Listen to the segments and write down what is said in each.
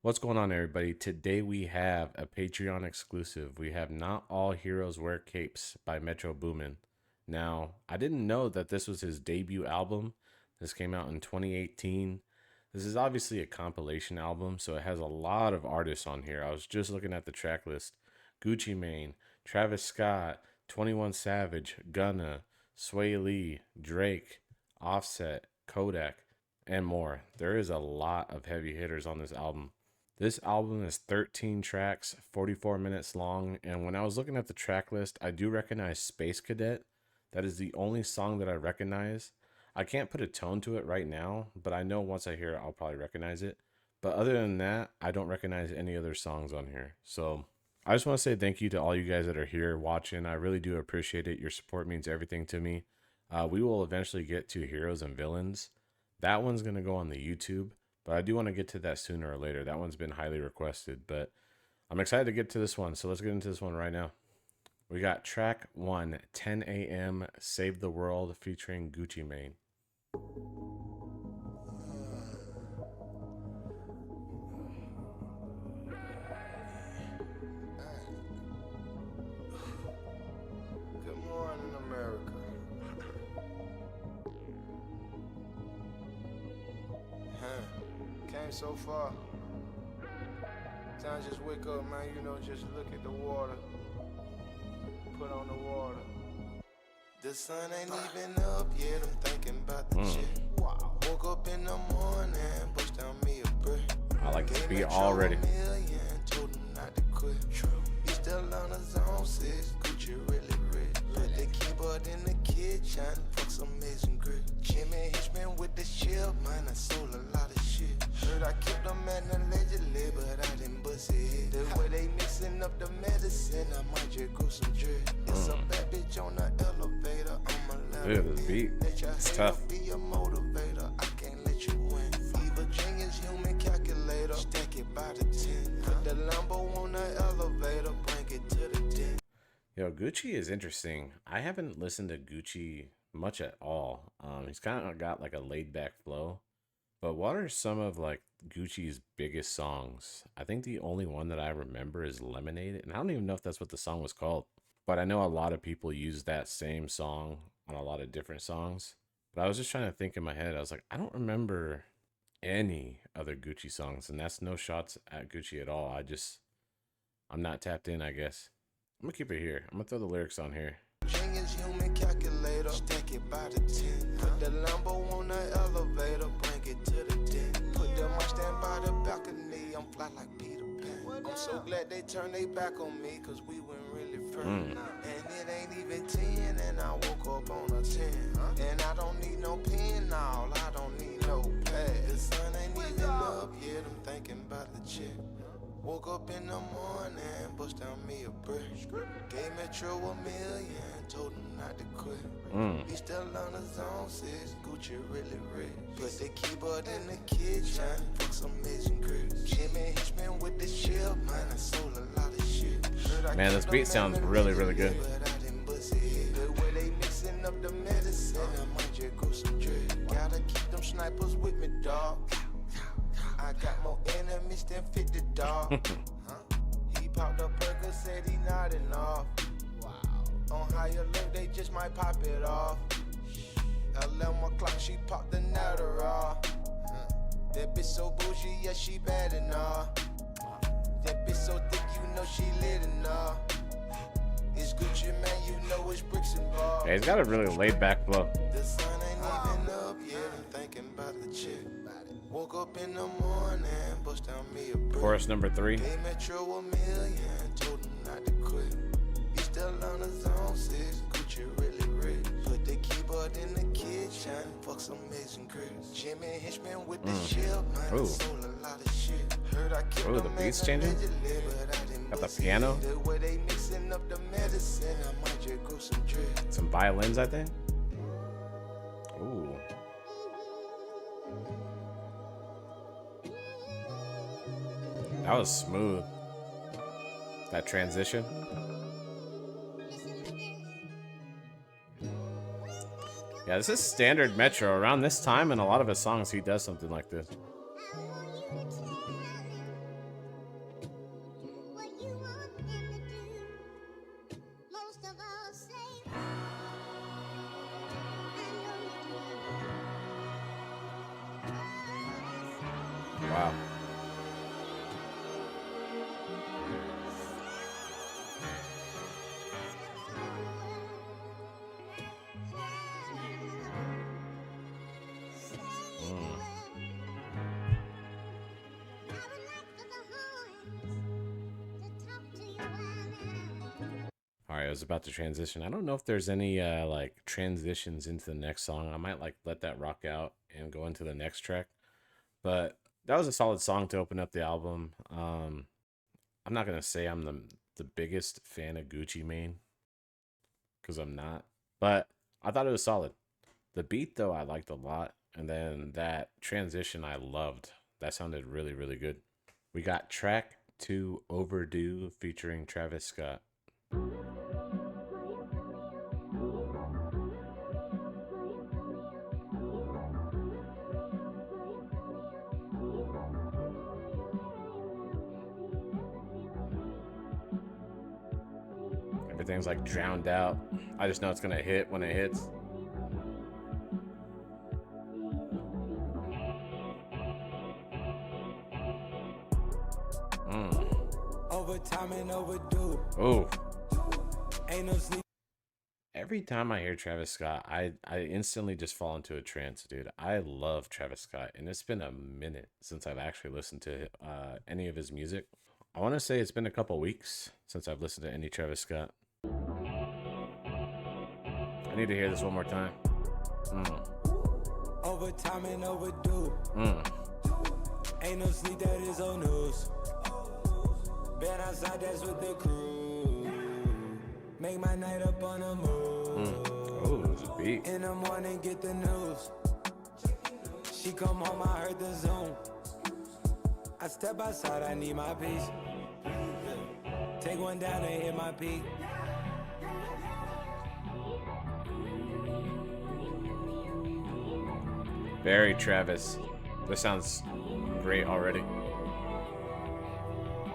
What's going on, everybody? Today we have a Patreon exclusive. We have Not All Heroes Wear Capes by Metro Boomin. Now, I didn't know that this was his debut album. This came out in 2018. This is obviously a compilation album, so it has a lot of artists on here. I was just looking at the track list. Gucci Mane, Travis Scott, 21 Savage, Gunna, Sway Lee, Drake, Offset, Kodak, and more. There is a lot of heavy hitters on this album. This album is 13 tracks, 44 minutes long, and when I was looking at the track list, I do recognize Space Cadet. That is the only song that I recognize. I can't put a tone to it right now, but I know once I hear it, I'll probably recognize it. But other than that, I don't recognize any other songs on here. So I just want to say thank you to all you guys that are here watching. I really do appreciate it. Your support means everything to me. We will eventually get to Heroes and Villains. That one's going to go on the YouTube. But I do want to get to that sooner or later. That one's been highly requested, but I'm excited to get to this one. So let's get into this one right now. We got track 1, 10 a.m. Save the World featuring Gucci Mane. Good morning, America. Came so far. Time just wake up, man. You know, just look at the water. Put on the water. The sun ain't even up yet. I'm thinking about the shit. Wow. Woke up in the morning, pushed down me a brick. I like this beat already. Told him not to quit. He still on his own 6. Gucci really rich. Put the keyboard in the kitchen. Fuck some amazing grit. Jimmy Hitchman with the chip, man. I sold a lot of shit. Heard I kept them man allegedly, but I didn't bust it. The way they mixing up the medicine, I might just grow some drip. It's a bad bitch on the elevator. I'm a Dude, this beat, it's tough. Be a motivator. I can't let you win. Evil genius, human calculator. Stack it by the 10. Put the Lambo on the elevator. Bring it to the den. Yo, Gucci is interesting. I haven't listened to Gucci much at all. He's kind of got like a laid back flow. But what are some of like Gucci's biggest songs? I think the only one that I remember is Lemonade, and I don't even know if that's what the song was called. But I know a lot of people use that same song on a lot of different songs. But I was just trying to think in my head. I was like, I don't remember any other Gucci songs, and that's no shots at Gucci at all. I'm not tapped in, I guess. I'm gonna keep it here. I'm gonna throw the lyrics on here. Genius, human calculator. Stack it by the 10. Put the Lambo on the elevator. Bring it to the den. Put the Mustang by the balcony. I'm fly like Peter Pan. I'm so glad they turned their back on me, cause we went really firm. And it ain't even 10, and I woke up on a 10. And I don't need no pen now, I don't need no pad. The sun ain't even up yet, I'm thinking about the chick. Woke up in the morning, bust down me a brick. Gave Metro $1 million, told him not to quit. He still on his own 6, Gucci really rich. Put the keyboard in the kitchen, fuck some amazing grits. Jimmy Hitchman with the chip, man, I sold a lot of shit. Man, this beat sounds really, really good. But I didn't bust it. The way they mixing up the medicine, I might just grow some drip. Gotta keep them snipers with me, dog. I got more enemies than 50, dog. He popped a burger, said he not enough. On higher alert, they just might pop it off. 11 o'clock, she popped the Adderall. That bitch so bougie, yeah, she bad enough. That bitch so thick, you know she lit enough. It's Gucci, man, you know it's bricks involved. Yeah, he's got a really laid back flow. The sun ain't even up yet, I'm thinking about the chick. Woke up in the morning, bust down me a brick. Chorus number 3. Gave Metro $1 million, told him not to quit. He still on his own 6, Gucci really rich. Put the keyboard in the kitchen, fuck some amazing grits. Jimmy Hitchman with the chip, man, I sold a lot of shit. Heard I killed The beat's changing. Got the piano. The way they mixing up the medicine, I might just grow some drip. Some violins, I think. Ooh. That was smooth. That transition. Yeah, this is standard Metro. Around this time in a lot of his songs, he does something like this. Wow. All right, I was about to transition. I don't know if there's any like transitions into the next song. I might like let that rock out and go into the next track. But that was a solid song to open up the album. I'm not gonna say I'm the biggest fan of Gucci Mane because I'm not, but I thought it was solid. The beat though I liked a lot, and then that transition I loved. That sounded really really good. We got track 2 Overdue featuring Travis Scott. Everything's like drowned out. I just know it's gonna hit when it hits. Overtime and overdue. Oh. Ain't no sleep. Every time I hear Travis Scott, I instantly just fall into a trance, dude. I love Travis Scott, and it's been a minute since I've actually listened to any of his music. I want to say it's been a couple weeks since I've listened to any Travis Scott. I need to hear this one more time. Overtime and overdue. Ain't no sleep, that is old news. Been outside, that's with the crew. Make my night up on the move. Oh, there's a beat. In the morning, get the news. She come home, I heard the Zoom. I step outside, I need my peace. Take one down and hit my peak. Very Travis. This sounds great already.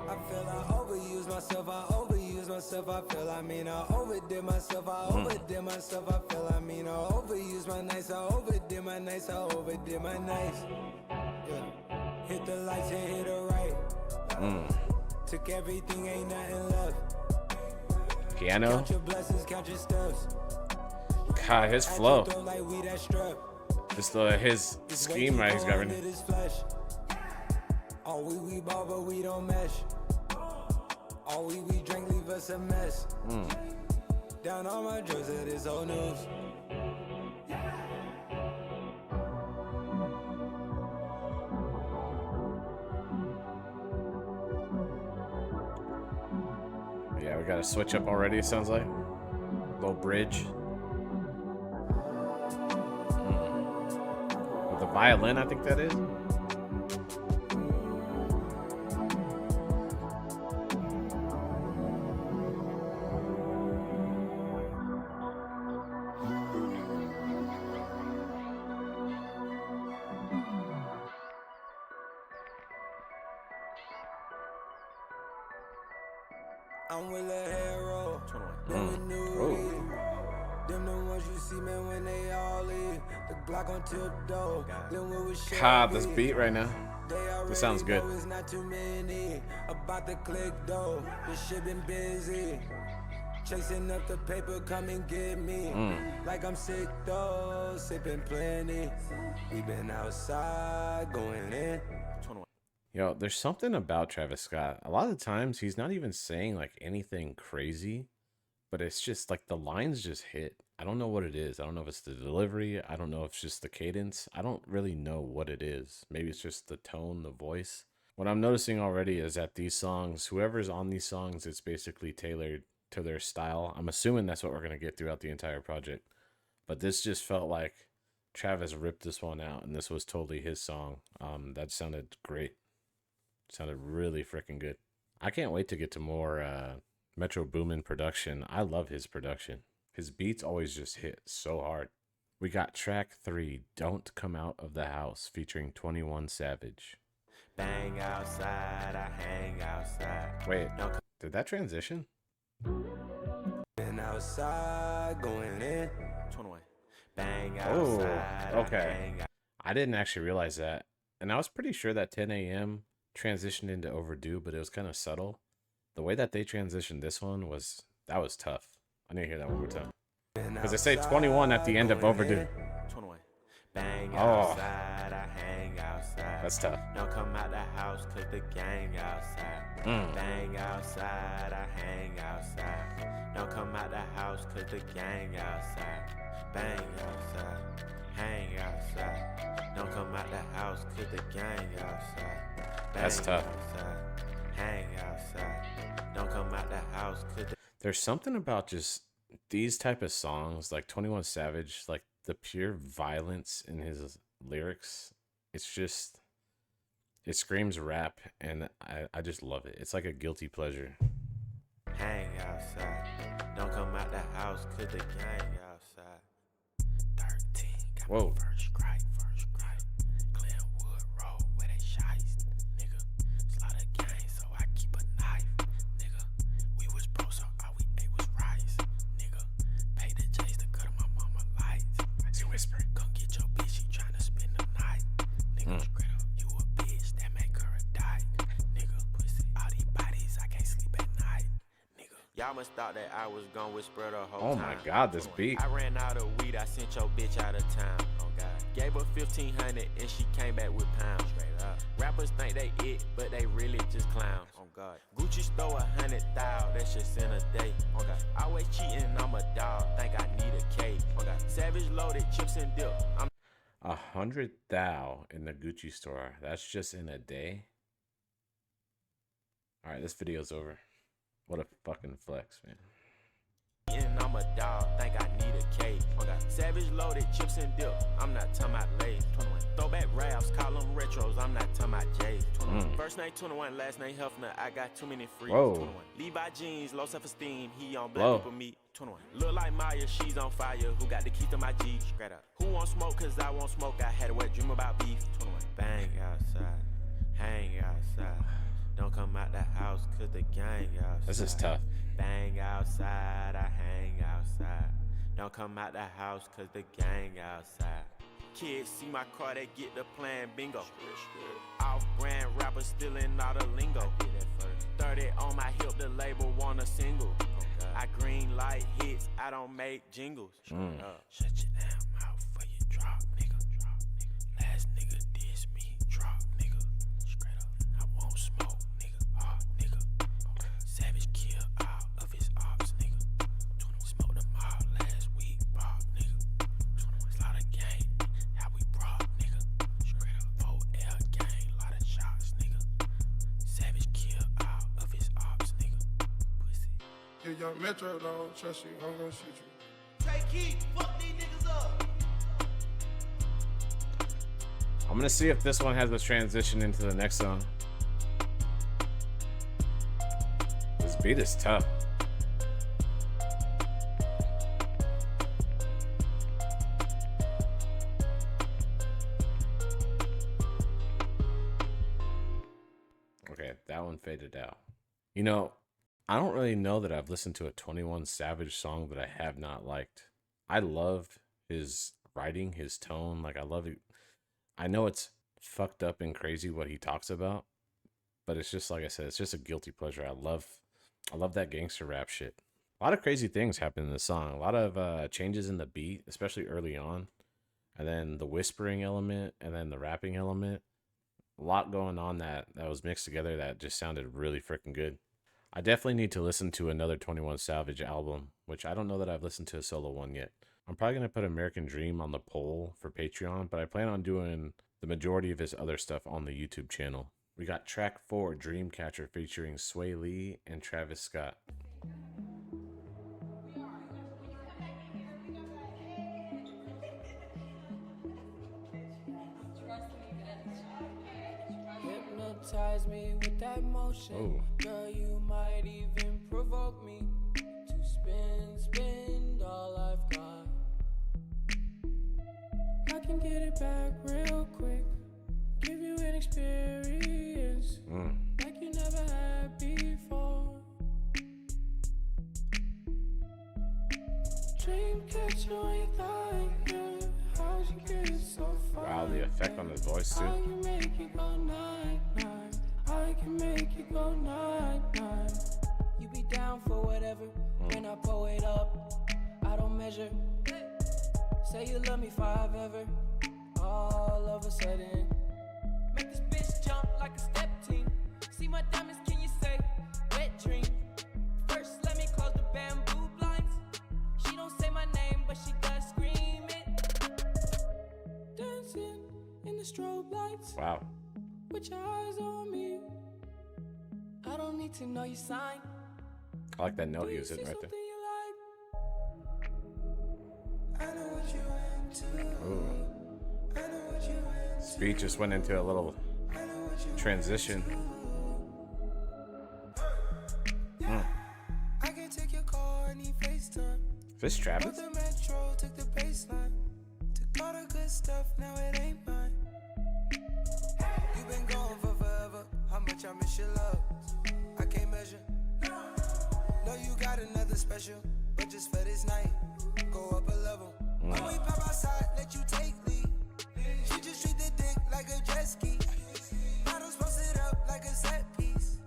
I feel I overuse myself, I overuse myself, I feel I mean I overdid myself, I overdid myself, I feel I mean I overuse my nights, I overdid my nights, I overdid my nights. Yeah. Hit the lights and hit a right. Took everything, ain't nothing left. Piano. Count your blessings, count your steps. God, his flow. Don't like weed, that strep. Just his scheme right he's governing. All we ball, but we don't mesh. All we drink, leave us a mess. Down on my drugs, it is old news. Yeah, we got a switch up already, it sounds like. Little bridge. With the violin, I think that is. I'm with a hero. Them the ones you see, man, when they all leave. The Glock on tip though. God, this beat right now. This sounds good. It's not too many about the click though. This shit been busy. Chasing up the paper, come and get me. Like I'm sick though, sipping plenty. We been outside going in. Yo, there's something about Travis Scott. A lot of times he's not even saying like anything crazy, but it's just like the lines just hit. I don't know what it is. I don't know if it's the delivery. I don't know if it's just the cadence. I don't really know what it is. Maybe it's just the tone, the voice. What I'm noticing already is that these songs, whoever's on these songs, it's basically tailored to their style. I'm assuming that's what we're going to get throughout the entire project. But this just felt like Travis ripped this one out, and this was totally his song. That sounded great. Sounded really freaking good. I can't wait to get to more Metro Boomin production. I love his production. His beats always just hit so hard. We got track 3, Don't Come Out of the House, featuring 21 Savage. Bang outside, I hang outside. Wait, did that transition? Been outside, going in. 21. Bang Oh, outside. okay. I didn't actually realize that. and I was pretty sure that 10 a.m. transitioned into Overdue, but it was kind of subtle. The way that they transitioned this one was tough. I need to hear that one more time. Because they say 21 at the end of Overdue. 21. Bang Oh. outside, I hang outside. That's tough. Don't come out the house cause the gang outside. Bang outside, I hang outside. Don't come out the house cause the gang outside. Bang outside, hang outside. Don't come out the house cause the gang outside. Bang That's tough. Outside, hang outside. Don't come out the house cause the There's something about just these type of songs, like 21 Savage, like the pure violence in his lyrics. It's just, it screams rap, and I just love it. It's like a guilty pleasure. hang outside. Don't come out the house cause the gang outside. 13, got Whoa. my first cry. Glenwood Road where they shice, nigga. Slaughter gang, so I keep a knife, nigga. We was broke, so all we ate was rice, nigga. Pay the J's to cut my mama lights. I see whispering. Come get your bitch, she tryna spend the night, nigga. Straight up, you a bitch, that make her a dyke, nigga. Pussy, all these bodies, I can't sleep at night, nigga. Y'all must thought that I was gonna whisper the whole Oh time. my God, this beat. I ran out of weed, I sent your bitch out of town. Oh God. Gave her 1,500 and she came back with pounds. Straight up. Rappers think they it, but they really just clowns. Oh God. Gucci stole 100,000, that's just in a day. Oh God. Always cheating, I'm a dog, think I need a cake. Oh God. Savage loaded chips and dip. I'm 100,000 in the Gucci store. That's just in a day. All right, this video's over. What a fucking flex, man. eating, I'm a dog, think I need a cake. Oh God. Savage loaded chips and dip. I'm not talking about Lay's. 21. Throwback raps, call them retros. I'm not talking about J's. 21. First name 21, last name Hefner. I got too many freaks. Whoa. 21. Levi jeans, low self-esteem. He on black Whoa. people meet. 21. Look like Maya, she's on fire. Who got the key to my G? Straight up. Who want smoke? Cause I won't smoke. I had a wet dream about beef. 21. Bang outside, hang outside. Don't come out the house cause the gang outside. This is tough. Bang outside, I hang outside. Don't come out the house cause the gang outside. Kids see my car, they get the plan bingo. Off-brand rappers stealing all the lingo. 30 on my hip, the label want a single. I green light hits, I don't make jingles. Shut your damn mouth for you drop, nigga. Last nigga diss me, drop, nigga. Straight up, I won't smoke, nigga. Nigga. Savage kill all of his ops, nigga. Smoked them all last week, pop, nigga. Slaughter gang, how we brought, nigga. Straight up, 4L gang, lot of shots, nigga. Savage kill all of his ops, nigga. Pussy. If young Metro don't trust you, I'm gonna shoot you. Take heat, fuck these niggas up. I'm gonna see if this one has a transition into the next song. This beat is tough. Okay, that one faded out. You know, I don't really know that I've listened to a 21 Savage song that I have not liked. I love his writing, his tone. Like, I love it. I know it's fucked up and crazy what he talks about, but it's just, like I said, it's just a guilty pleasure. I love that gangster rap shit. A lot of crazy things happen in the song. A lot of changes in the beat, especially early on. And then the whispering element, and then the rapping element. A lot going on that was mixed together that just sounded really freaking good. I definitely need to listen to another 21 Savage album, which I don't know that I've listened to a solo one yet. I'm probably going to put American Dream on the poll for Patreon, but I plan on doing the majority of his other stuff on the YouTube channel. We got track 4, Dreamcatcher, featuring Sway Lee and Travis Scott. Hypnotize me with that motion. Oh. Girl, you might even provoke me to spend all I've got. I can get it back real quick. Give you an experience like you never had before. Dreamcatcher on your thigh, yeah. How'd you get it so far? Wow, the effect on his voice too. I can make you go night, night. I can make you go night, night. You be down for whatever. When I pull it up, I don't measure. Say you love me if I've ever. All of a sudden, make this bitch jump like a step team. See my diamonds, can you say wet dream? First, let me close the bamboo blinds. She don't say my name, but she does scream it. Dancing in the strobe lights. Wow. With your eyes on me. I don't need to know your sign. I like that note Do he you was see hitting right there. something you like? I know what you into. Ooh. I know what you into. Speed just went into a little I know what you transition. I can take your call, I need FaceTime. Is this Travis? The metro took the baseline. Took all the good stuff, now it ain't mine. You been gone for forever. How much I miss your love, I can't measure. Know you got another special, but just for this night, go up a level. When we pop outside, let you take lead. She just treat the dick like a jet ski. Bottles posted up like a set piece.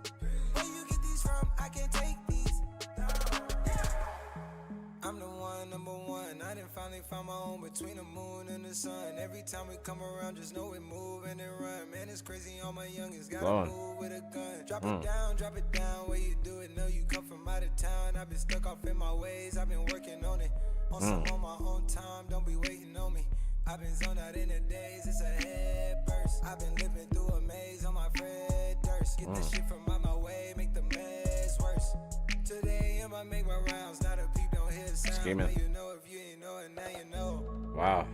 Where you get these from? I can't take these. I'm the one, number one. I done finally found my own between the moon and the sun. Every time we come around, just know we move and then run. Man, it's crazy, all my youngins gotta move with a gun. Drop it down, where you do it. Know you come from out of town. I've been stuck off in my ways, I've been working on it. On some on my own time, don't be waiting on me. I've been zoned out in the days, it's a head burst. I've been living through a maze on my Fred Durst. Get this shit from out my way, make the mess worse. Today I make my rounds, not a peep, don't hear the sound. Scheming. Now you know if you ain't know it, now you know. Wow.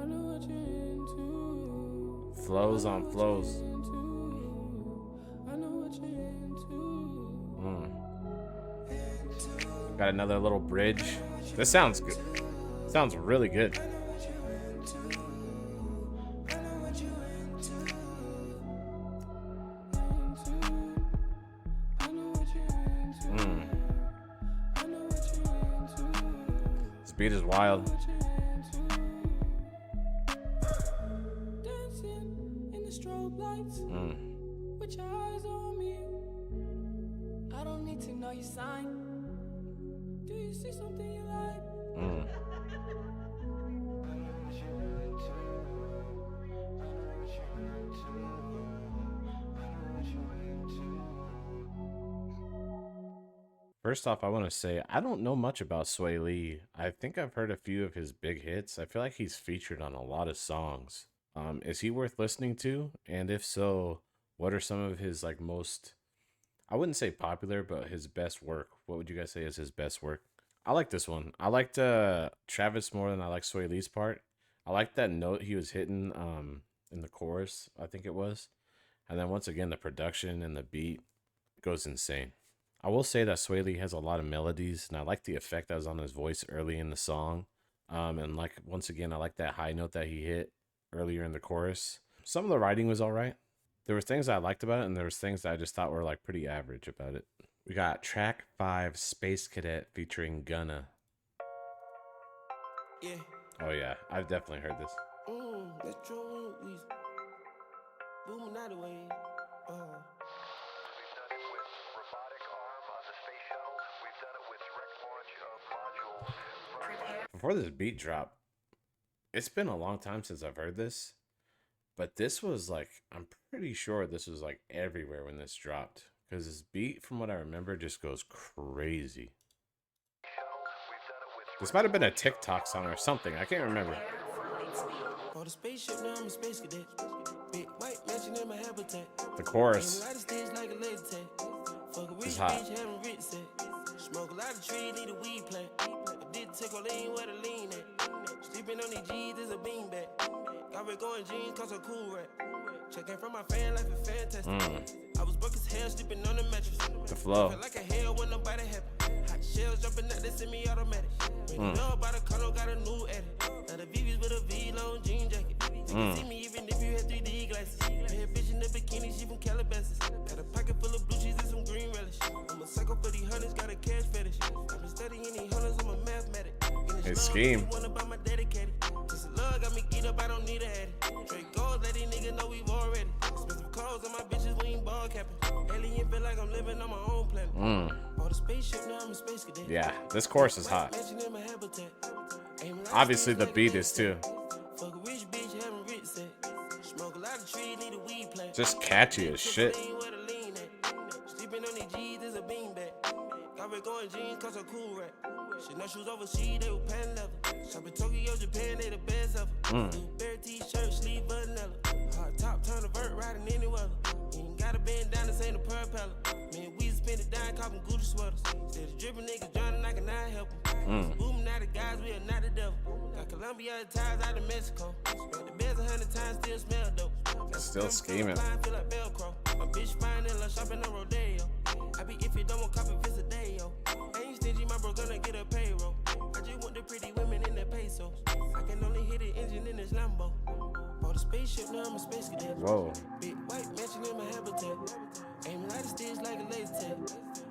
I know what you're into. Flows on flows. I know what you're into. Got another little bridge. This sounds good. Sounds really good. This beat is wild. Dancing in the strobe lights. With your eyes on me. I don't need to know your sign. Do you see something you like? First off, I want to say I don't know much about Sway Lee. I think I've heard a few of his big hits. I feel like he's featured on a lot of songs. Is he worth listening to? And if so, what are some of his like most, I wouldn't say popular, but his best work? What would you guys say is his best work? I like this one. I liked Travis more than I like Sway Lee's part. I like that note he was hitting in the chorus, I think it was. And then once again, the production and the beat goes insane. I will say that Sway Lee has a lot of melodies, and I like the effect that was on his voice early in the song. And like once again, I like that high note that he hit earlier in the chorus. Some of the writing was all right. There were things I liked about it, and there was things that I just thought were like pretty average about it. We got track 5, Space Cadet featuring Gunna. Yeah. Oh yeah, I've definitely heard this. Let's throw these Boomin out of the way. Before this beat drop, it's been a long time since I've heard this, but this was like, I'm pretty sure this was like everywhere when this dropped, because this beat, from what I remember, just goes crazy. This might have been a TikTok song or something, I can't remember. On the spaceship, now I'm a space cadet. Big white mansion in my habitat. The chorus Like a laser tag. Fuck a is rich hot. bitch, having rich set. Smoke a lot of trees, need a weed plant. I did take a lean where the lean at. Sleeping on these G's is a beanbag. Got red going jeans, cause a cool rat. Checking from my fan life is fantastic. I was broke as hell, sleeping on the mattress. The flow. Felt like a hell when nobody happy. Hot shells jumping out, they send me automatic. When you know about a color, got a new edit. Now the VV's with a V-long jean jacket. You can see me even if you had 3D glasses. Bad bitch in the bikini, she from Calabasas. Got a pocket full of blue cheese and some green relish. I'm a psycho for these hunters, got a cash fetish. I've been studying these hunters, I'm a mathematic. His scheme. Wanna buy my dedicated. This love got me get up, I don't need a addy. Straight goals, let these niggas know we've already. Expensive clothes on my bitches, we ain't ball capping. Alien feel like I'm living on my own planet. Bought a spaceship, now I'm a space cadet. Yeah, this chorus is hot. Obviously, the beat is too. Fuck a rich bitch, having rich sex. Smoke a lot of trees, need a weed plant. Just catchy as shit. Sleeping on these G's is a beanbag. Got red going jeans, cause I'm cool, right? Shit, no shoes overseas, they were pan leather. Shop in Tokyo, Japan, they the best ever. New bare t-shirt, sleeve vanilla. Hard top, turn a vert, riding any weather. Ain't gotta bend down, this ain't a propeller. Man, we spend it down, copping Gucci sweaters. Instead of dripping niggas drowning, I cannot help them. Boomin, not the guys, we are not the devil. Got Colombia ties out of Mexico. Spent the beds 100 times, still smell dope. Still scheming. Feel like Velcro. My bitch fine and love shopping on Rodeo. I be if you don't want copy, visit day, yo. Ain't stingy, my bro gonna get a payroll. I just want the pretty women in the pesos. I can only hit the engine in this Lambo. Bought a spaceship, now I'm a space cadet. Whoa. Big white mansion in my habitat. Aim light stitch like a laser tag.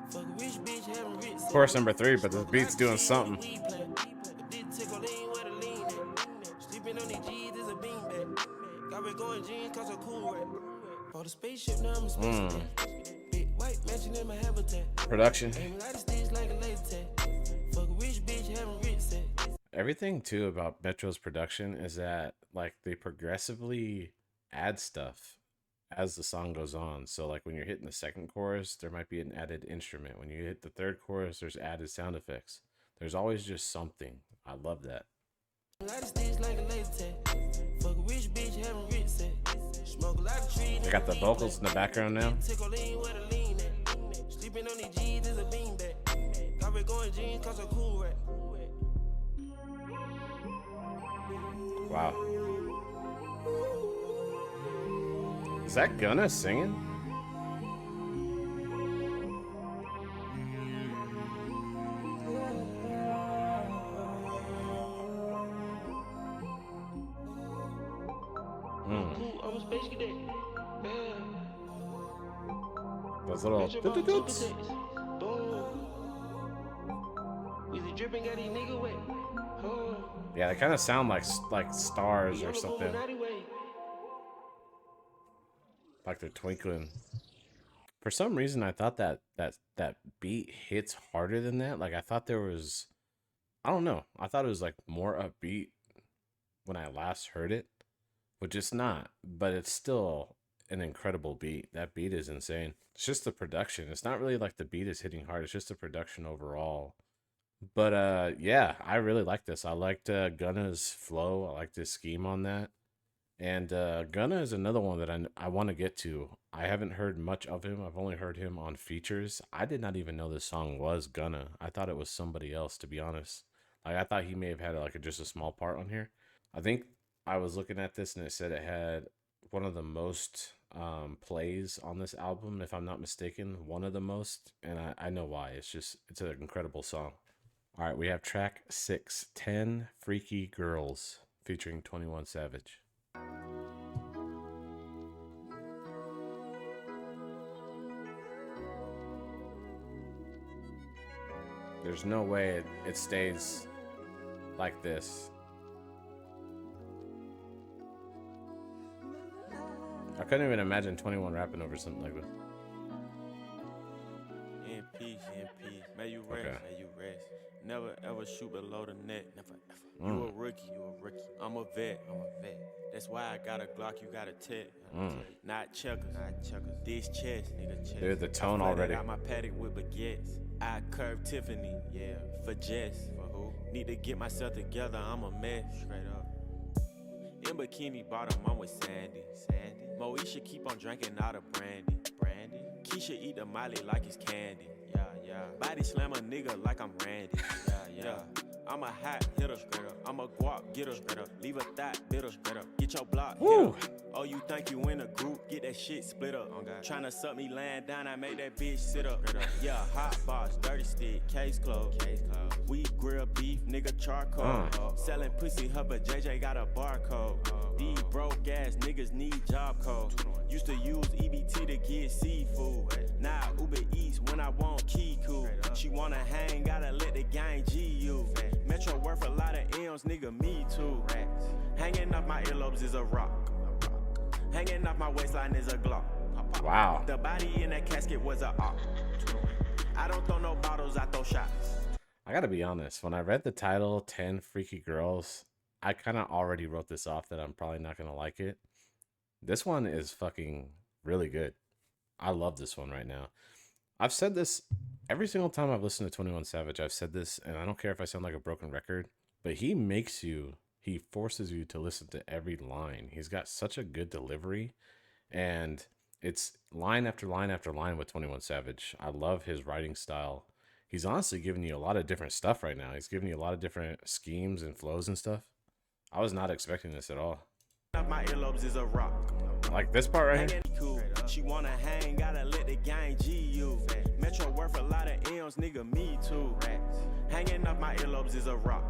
Fuck a rich bitch, having rich sex. Chorus number 3, but the beat's doing something. Sleeping on these G's is a beanbag. Got red going jeans, cause I'm cool, right? Bought a spaceship, now I'm a space cadet. Big white mansion in my habitat. Production. Aim light stitch like a laser tag. Fuck a rich bitch, having rich sex. Everything too about Metro's production is that like they progressively add stuff as the song goes on. So like when you're hitting the second chorus, there might be an added instrument. When you hit the third chorus, there's added sound effects. There's always just something. I love that. They got the vocals in the background now. Wow. Is that Gunna singing? Those little doots. Yeah, they kind of sound like stars or something. Like they're twinkling. For some reason, I thought that beat hits harder than that. Like I thought there was, I don't know. I thought it was like more upbeat when I last heard it, which it's not. But it's still an incredible beat. That beat is insane. It's just the production. It's not really like the beat is hitting hard. It's just the production overall. But yeah, I really like this. I liked Gunna's flow. I liked his scheme on that. And Gunna is another one that I want to get to. I haven't heard much of him. I've only heard him on features. I did not even know this song was Gunna. I thought it was somebody else, to be honest. Like I thought he may have had like just a small part on here. I think I was looking at this and it said it had one of the most plays on this album, if I'm not mistaken. One of the most, and I know why. It's an incredible song. All right, we have track 6, 10 Freaky Girls, featuring 21 Savage. There's no way it stays like this. I couldn't even imagine 21 rapping over something like this. In peace, may you rest, may you rest. Never ever shoot below the net, never ever. You a rookie, I'm a vet, That's why I got a Glock, you got a tech. Not checkers, This chest, nigga, chest. Dude, the tone already. I got my paddock with baguettes. I curve Tiffany, yeah, for Jess. For who? Need to get myself together, I'm a mess. Straight up. In bikini bottom, I'm with Sandy. Moesha keep on drinking out of brandy. Keisha eat the Molly like it's candy. Yeah. Body slam a nigga like I'm Randy. Yeah. I'm a hot hitter, straight up. I'm a guap getter, straight up. Leave a thought bitter, straight up. Get your block, woo. Oh, you think you in a group? Get that shit split up. Tryna suck me laying down, I make that bitch sit up. Yeah, hot box, dirty stick, case closed. We grill beef, nigga charcoal. Selling pussy, her but JJ got a barcode. These broke ass niggas need job code. Used to use EBT to get seafood. Now Uber Eats when I want Kiku. She wanna hang, gotta let the gang G you. Metro worth a lot of M's, nigga, me too. Hanging off my earlobes is a rock. Hanging off my waistline is a Glock. Wow. The body in that casket was a op. I don't throw no bottles, I throw shots. I gotta be honest, when I read the title 10 Freaky Girls, I kind of already wrote this off that I'm probably not gonna like it. This one is fucking really good. I love this one right now. I've said this every single time I've listened to 21 Savage. I've said this, and I don't care if I sound like a broken record, but he forces you to listen to every line. He's got such a good delivery, and it's line after line after line with 21 Savage. I love his writing style. He's honestly giving you a lot of different stuff right now. He's giving you a lot of different schemes and flows and stuff. I was not expecting this at all. My earlobes is a rock. Like this part right here. Cool. She wanna hang, gotta let the gang G you. Metro worth a lot of M's, nigga, me too. Hanging off my earlobes is a rock.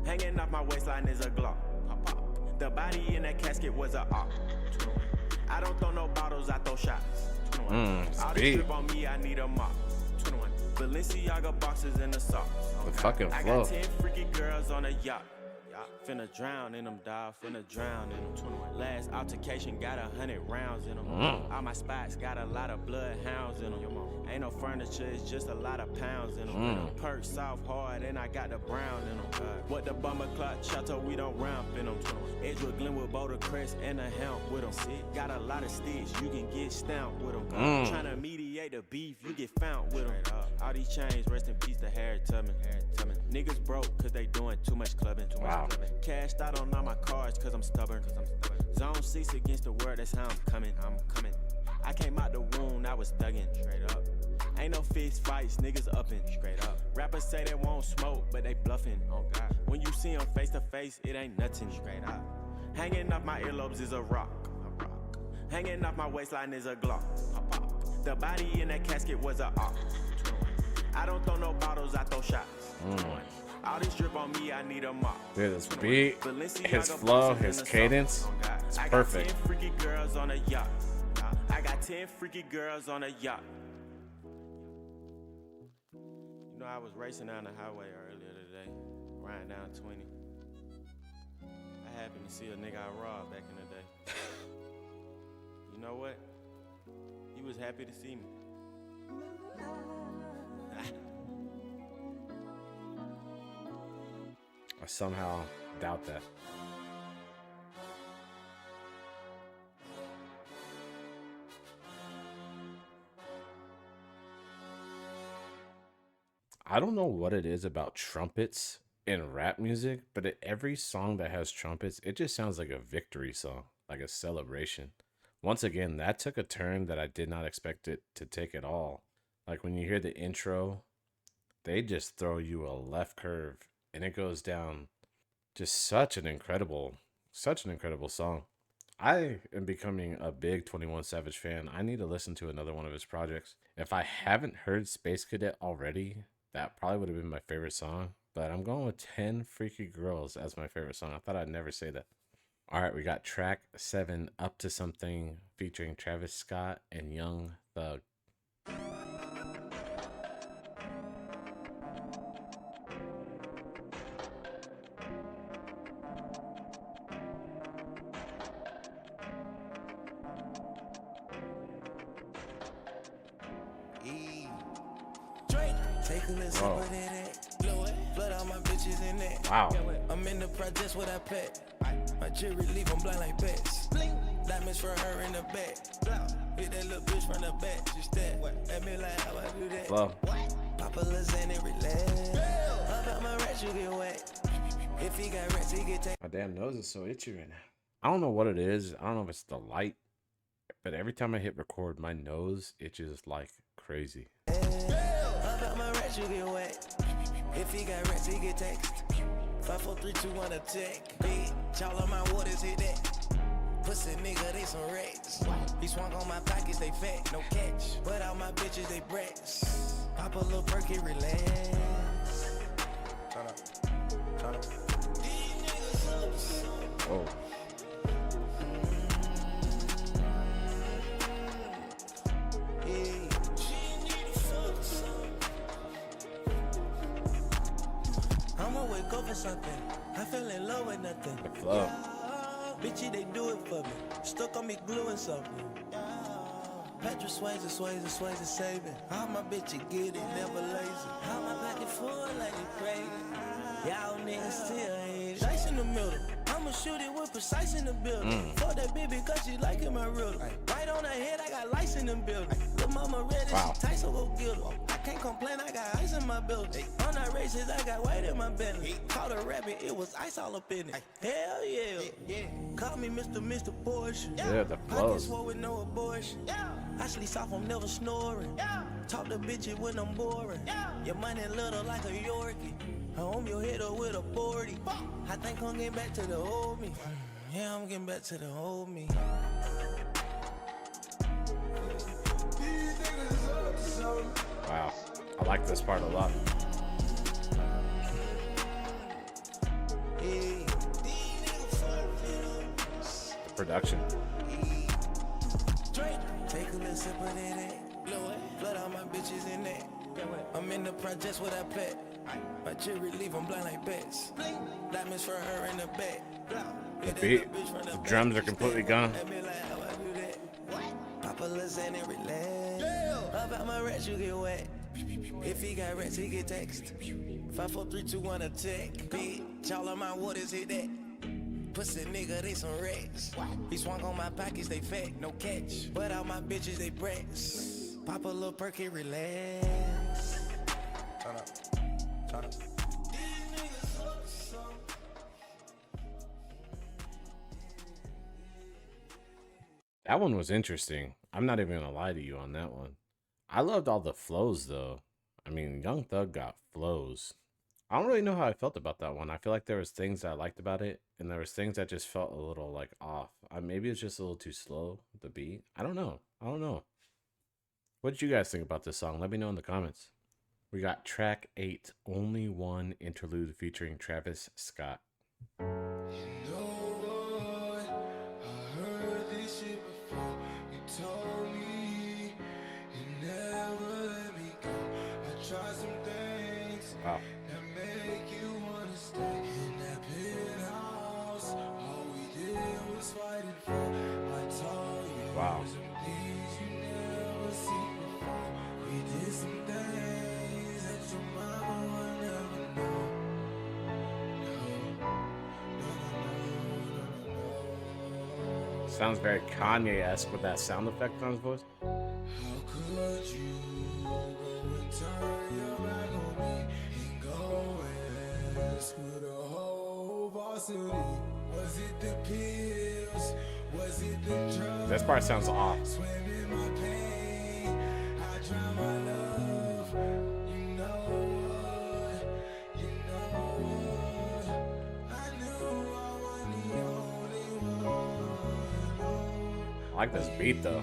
Hanging off my waistline is a Glock. The body in that casket was a op. I don't throw no bottles, I throw shots. All this drip on me, I need a mop. 21. Balenciaga boxes in the socks. The fucking I flow. got 10 freaky girls on a yacht. Finna drown in them, dawg. Finna drown in them. 21. Last altercation got 100 rounds in them. All my spots got a lot of bloodhounds in them. Ain't no furniture, it's just a lot of pounds in them. Perk soft hard, and I got the brown in them. What the bummer clock chateau, we don't ramp in them. Edgewood, Glenwood, Boulder Crest, and a helm with them. Got a lot of sticks, you can get stamped with them. Tryna mediate the beef, you get found with them. All these chains, rest in peace to Harry Tubman. Niggas broke cause they doing too much clubbing. Wow. Cashed out on all my cards cause I'm stubborn. Zone 6 against the world, that's how I'm coming. I came out the wound, I was thugging. Straight up. Ain't no fist fights, niggas upping. Straight up. Rappers say they won't smoke, but they bluffing. Oh God. When you see them face to face, it ain't nothing. Straight up. Hanging off my earlobes is a rock. Hanging off my waistline is a Glock. The body in that casket was a op. I don't throw no bottles, I throw shots. All this drip on me, I need a mop. Dude, this beat, his flow, his cadence, it's perfect. I got 10 freaky girls on a yacht. I got 10 freaky girls on a yacht. You know, I was racing down the highway earlier today, riding down 20. I happened to see a nigga I robbed back in the day. You know what? He was happy to see me. I somehow doubt that. I don't know what it is about trumpets in rap music, but every song that has trumpets, it just sounds like a victory song, like a celebration. Once again, that took a turn that I did not expect it to take at all. Like when you hear the intro, they just throw you a left curve and it goes down. Just such an incredible song. I am becoming a big 21 Savage fan. I need to listen to another one of his projects. If I haven't heard Space Cadet already, that probably would have been my favorite song. But I'm going with 10 Freaky Girls as my favorite song. I thought I'd never say that. All right, we got track 7, Up to Something, featuring Travis Scott and Young Thug. Whoa. Wow. I'm in the projects with that pet. My jewelry leave them blind like bats. Diamonds for her in the back. Hit that little bitch from the back. Just that. Let me like how I do that. Flow. Papa lasagna relax. Up out my rats, you get wet. If he got rats, he get taken. My damn nose is so itchy right now. I don't know what it is. I don't know if it's the light, but every time I hit record, my nose itches like crazy. Up out my rats, you get wet. If he got rats, he get taken. 5, 4, 3, 2, 1, attack. Bitch, all of my waters hit that. Pussy nigga, they some rats. He swung on my pockets, they fat, no catch. But all my bitches, they brats. Pop a little perky, relax. Turn up. Oh. I'ma wake up for something. I fell in love know with nothing. The flow. Bitchy, they do it for me. Stuck on me gluing something. Patrick Swayze, saving. How my bitch get it, never lazy. How my pocket full like it crazy. Y'all niggas still ain't dice in the middle. I'ma shoot it with precise in the building. Fuck that bitch because she liking my riddle. Right on her head, I got lice in the building. The mama ready, she tight, so go get her. I can't complain, I got ice in my building. I'm not racist, I got white in my belly. Caught a rabbit, it was ice all up in it. Hell yeah. Call me Mr. Porsche. Yeah, the Pockets flows. swole with no abortion. I sleep soft, I'm never snoring. Talk to bitches when I'm boring. Your money little like a Yorkie. I home your head up with a 40. I think I'm getting back to the old me. Yeah, I'm getting back to the old me. Wow. I like this part a lot. The production. Take a little sip of that. Blood all my bitches in that. I'm in the projects with that pet. My cherry leave, I'm blind like bats. Diamonds for her in the back. The beat, the drums are completely gone. Papa listen and relax. About my rats, you get wet. If he got rats, he get text. 5, 4, 3, 2, 1 attack. Bitch, all of my waters hit that. Pussy nigga, they some rats. He swung on my pockets, they fat, no catch. But all my bitches, they brats. Pop a little perky, relax. Turn up. That one was interesting. I'm not even gonna lie to you on that one. I loved all the flows though. I mean, Young Thug got flows. I don't really know how I felt about that one. I feel like there was things I liked about it, and there was things that just felt a little like off. Maybe it's just a little too slow, the beat. I don't know. What did you guys think about this song? Let me know in the comments. We got track 8, Only One Interlude featuring Travis Scott. Wow. Wow. Sounds very Kanye-esque with that sound effect on his voice. This part sounds off. I like this beat though.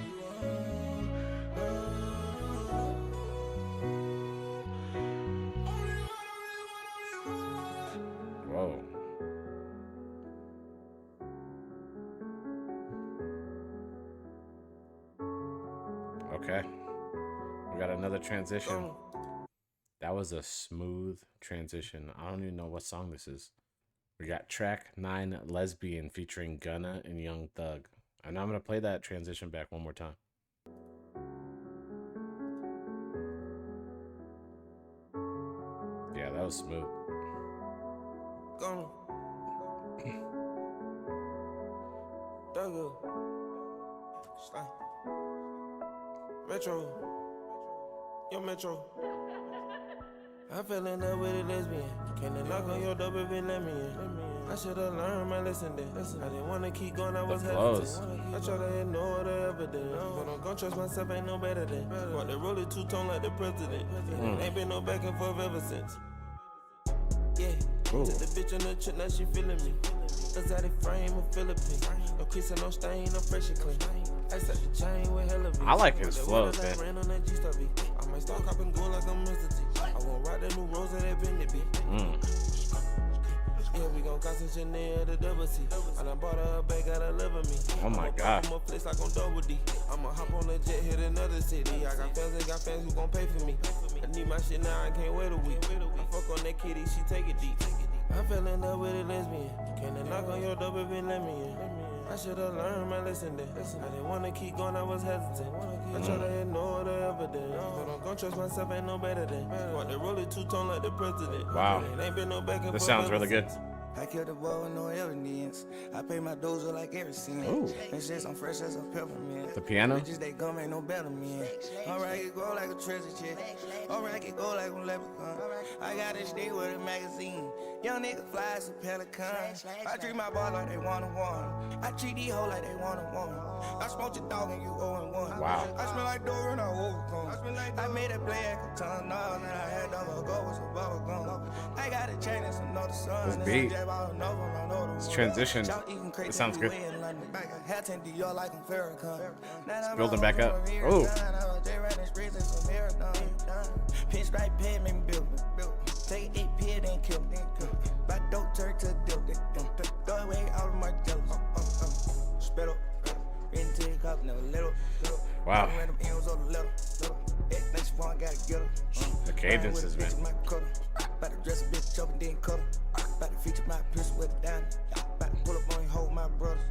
Whoa. Okay. We got another transition. That was a smooth transition. I don't even know what song this is. We got track 9, Lesbian, featuring Gunna and Young Thug. And I'm going to play that transition back one more time. Yeah, that was smooth. Gunna. Thugger. Slide. Metro. Yo, Metro. I fell in love with a lesbian. Can't knock on your door, baby, let me in. I should've learned my lesson then. I didn't wanna keep going, I was hesitant. I try to ignore the evidence. But I'm gonna trust myself, ain't no better than. Want to roll it two-tone like the president. Ain't been no back and forth ever since. Yeah, took the bitch on the trip, now she feeling me. Exotic frame of Philippines. No crease and no stain, no fresh and clean. I set the chain with hella beats. I like his flows, man. I might start copping gold like I'm Mr. T. I won't ride the new rose and that Bentley B. Yeah, we gon' cost some Chanel the double C. I done bought her a bag, got her loving me. Oh my God. I'm a place like on double D. I'ma hop on a jet, hit another city. I got fans who gon' pay for me. I need my shit now, I can't wait a week. I fuck on that kitty, she take it deep. I fell in love with a lesbian. Can I knock on your door, baby, let me in. I should've learned my lesson there. I didn't wanna keep going, I was hesitant. I try to ignore the evidence. But I'm gonna trust myself, ain't no better than. Want to roll it two-tone like the president. Wow. It ain't been no back and This forth sounds ever really good. since. I killed the boy with no evidence. I pay my dozer like every cent. Ooh. And shit, I'm fresh as a peppermint. The piano? Bitches, they gum ain't no better man. Alright, it go like a treasure chest. Alright, it go like a leprechaun. I got a stick with a magazine. Young nigga fly as a pelican. I treat my ball like they one-on-one. I treat these hoes like they one-on-one. I smoke your dog and you 0-1. Wow. I smell like door and I overcome. I made a play at Katana, and I had double go with some bubble gum. I got a chain and some note sun. This beat. This transition. It sounds good. It's building back up. Oh. Pinstripe pen, make me build. Take 8 pin and kill. Back dope turn to deal. Throw away all of my jealous. Spit up. Into the cup, no little. Wow. The The cadences, man. About to dress a bitch up and then cut her. About to feature my pistol with a diamond. About to pull up on you, hold my brothers.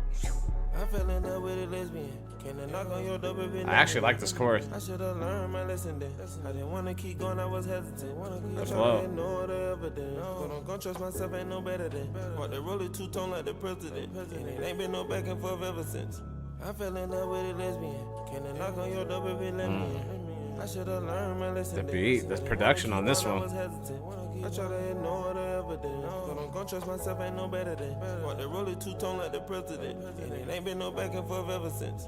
I fell in love with a lesbian. Can I knock on your door, baby? I actually like this chorus. I should've learned my lesson there. I didn't wanna keep going, I was hesitant. I That's try low. to ignore the evidence. But I'm gonna trust myself, ain't no better than. Want to roll it two-tone like the president. And it ain't been no back and forth ever since. I fell in love with a lesbian. Can I knock on your door, baby? Let me in. I should've learned my lesson The there. beat, this production on this one. I try to ignore the evidence. But I'm gonna trust myself, ain't no better than. Want to roll it two-tone like the president. And it ain't been no back and forth ever since.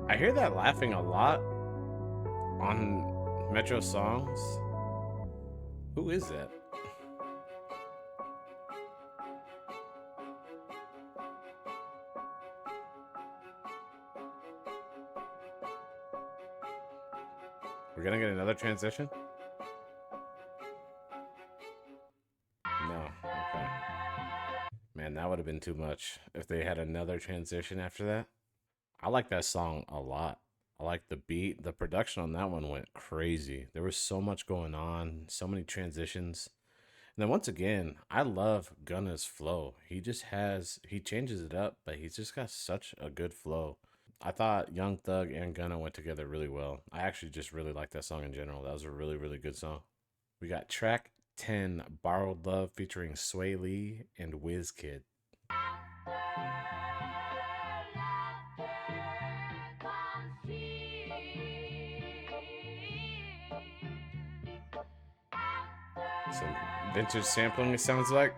I hear that laughing a lot on Metro songs. Who is that? We're gonna get another transition? No. Okay. Man, that would have been too much if they had another transition after that. I like that song a lot. I like the beat. The production on that one went crazy. There was so much going on, so many transitions. And then once again, I love Gunna's flow. He changes it up, but he's just got such a good flow. I thought Young Thug and Gunna went together really well. I actually just really like that song in general. That was a really, really good song. We got track 10, Borrowed Love, featuring Sway Lee and WizKid. Some vintage sampling, it sounds like.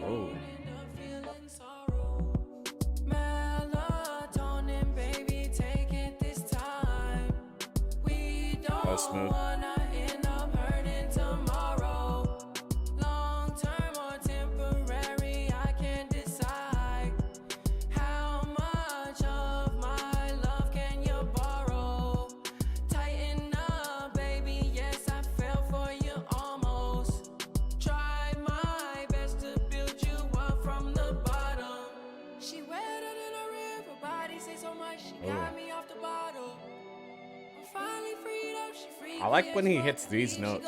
Oh. That was smooth. I like when he hits these notes.